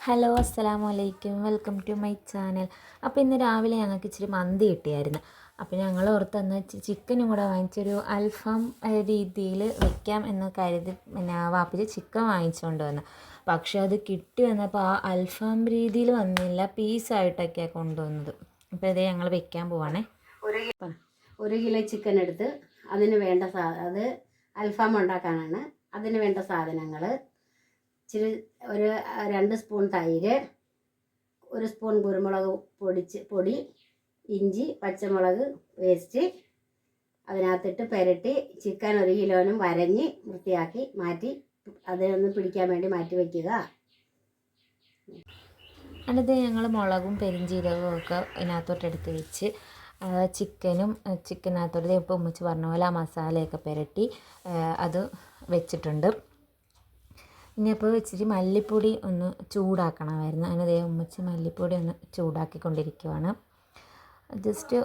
Hello അസ്സലാമു അലൈക്കും, welcome to my channel. അപ്പോൾ ഇന്ന് രാവിലെ ഞങ്ങൾക്ക് ഇച്ചിരി മന്തി കിട്ടിയായിരുന്നു. അപ്പോൾ ഞങ്ങൾ ഓർത്തെന്ന് ചിക്കനും കൂടെ വാങ്ങിച്ചൊരു അൽഫാം രീതിയിൽ വെക്കാം എന്ന് കരുതി പിന്നെ വാപ്പിച്ച് ചിക്കൻ വാങ്ങിച്ചുകൊണ്ട് വന്നു. പക്ഷേ അത് കിട്ടി വന്നപ്പോൾ ആ അൽഫാം രീതിയിൽ വന്നില്ല, പീസായിട്ടൊക്കെയാണ് കൊണ്ടുവന്നത്. അപ്പോൾ ഇതേ ഞങ്ങൾ വെക്കാൻ പോവാണേ. ഒരു കിലോ ചിക്കൻ എടുത്ത് അതിന് വേണ്ട അത് അൽഫാം ഉണ്ടാക്കാനാണ്. അതിന് വേണ്ട സാധനങ്ങൾ ഇച്ചിരി ഒരു 2 സ്പൂൺ തൈര്, 1 സ്പൂൺ കുരുമുളക് പൊടി, ഇഞ്ചി, പച്ചമുളക് പേസ്റ്റ് അതിനകത്തിട്ട് പുരട്ടി ചിക്കൻ 1 കിലോനും വരഞ്ഞ് വൃത്തിയാക്കി മാറ്റി അതിനൊന്ന് പിടിക്കാൻ വേണ്ടി മാറ്റി വയ്ക്കുക. അടുത്ത് ഞങ്ങൾ മുളകും പെരിഞ്ചീരകവും ഒക്കെ ഇതിനകത്തോട്ട് എടുത്ത് വെച്ച് ചിക്കനകത്തോട്ട് ഇപ്പോൾ ഉമ്മച്ചി പറഞ്ഞ പോലെ ആ മസാലയൊക്കെ പുരട്ടി അത് വെച്ചിട്ടുണ്ട്. ഇനിയപ്പോൾ ഇച്ചിരി മല്ലിപ്പൊടി ഒന്ന് ചൂടാക്കണമായിരുന്നു. അങ്ങനെ ഉമ്മച്ചി മല്ലിപ്പൊടി ഒന്ന് ചൂടാക്കിക്കൊണ്ടിരിക്കുവാണ്. ജസ്റ്റ്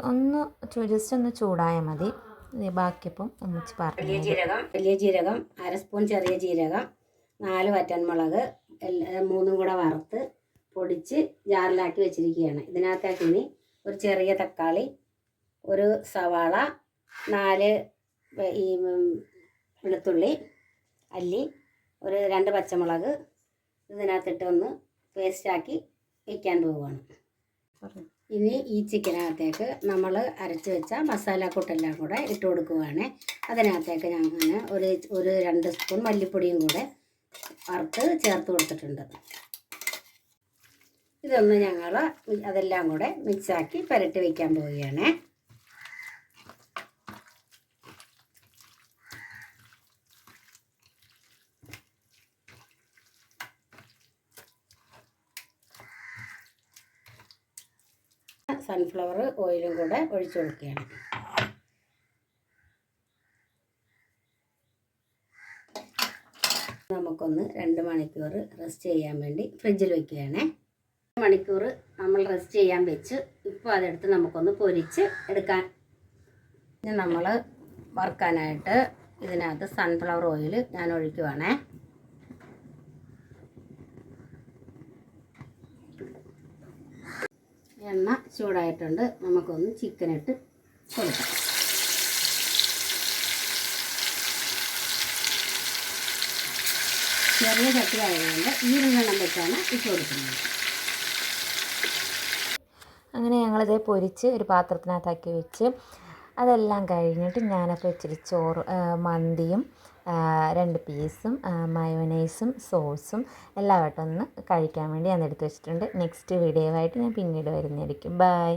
ഒന്ന് ചൂടായാൽ മതി. ബാക്കിയപ്പം ഉമ്മച്ചി പറഞ്ഞു. വലിയ ജീരകം 1/2 സ്പൂൺ, ചെറിയ ജീരകം 4 വറ്റൻമുളക് 3 കൂടെ വറുത്ത് പൊടിച്ച് ജാറിലാക്കി വെച്ചിരിക്കുകയാണ്. ഇതിനകത്തേക്ക് ഇനി ഒരു ചെറിയ തക്കാളി, ഒരു സവാള, 4 ഈ വെളുത്തുള്ളി അല്ലി, ഒരു 2 പച്ചമുളക് ഇതിനകത്തിട്ട് ഒന്ന് പേസ്റ്റാക്കി വയ്ക്കാൻ പോവുകയാണ്. ഇനി ഈ ചിക്കനകത്തേക്ക് നമ്മൾ അരച്ച് വെച്ച മസാലക്കൂട്ടെല്ലാം കൂടെ ഇട്ട് കൊടുക്കുകയാണ്. അതിനകത്തേക്ക് ഞാൻ ഒരു 2 സ്പൂൺ മല്ലിപ്പൊടിയും കൂടെ വറുത്ത് ചേർത്ത് കൊടുത്തിട്ടുണ്ട്. ഇതൊന്ന് ഞങ്ങൾ അതെല്ലാം കൂടെ മിക്സാക്കി പുരട്ടി വയ്ക്കാൻ പോവുകയാണ്. സൺഫ്ലവർ ഓയിലും കൂടെ ഒഴിച്ചു കൊടുക്കുകയാണ്. നമുക്കൊന്ന് 2 മണിക്കൂർ റെസ്റ്റ് ചെയ്യാൻ വേണ്ടി ഫ്രിഡ്ജിൽ വയ്ക്കുകയാണ്. 2 മണിക്കൂർ നമ്മൾ റെസ്റ്റ് ചെയ്യാൻ വെച്ച് ഇപ്പോൾ അതെടുത്ത് നമുക്കൊന്ന് പൊരിച്ച് എടുക്കാൻ. ഇനി നമ്മൾ വറുക്കാനായിട്ട് ഇതിനകത്ത് സൺഫ്ലവർ ഓയിൽ ഞാൻ ഒഴിക്കുവാണേ. എണ്ണ ചൂടായിട്ടുണ്ട്. നമുക്കൊന്ന് ചിക്കനിട്ട് കൊടുക്കാം. ചെറിയ ചട്ടി ആയതുകൊണ്ട് ഈ 2 വെച്ചാണ് ഇട്ട് കൊടുക്കുന്നത്. അങ്ങനെ ഞങ്ങളിത് പൊരിച്ച് ഒരു പാത്രത്തിനകത്താക്കി വെച്ച് അതെല്ലാം കഴിഞ്ഞിട്ട് ഞാനപ്പോൾ ഇച്ചിരി ചോറ് മന്തിയും 2 പീസും മയോനൈസും സോസും എല്ലാമായിട്ടൊന്ന് കഴിക്കാൻ വേണ്ടി ഞാൻ എടുത്ത് വെച്ചിട്ടുണ്ട്. നെക്സ്റ്റ് വീഡിയോ ആയിട്ട് ഞാൻ പിന്നീട് വരുന്നതായിരിക്കും. ബൈ.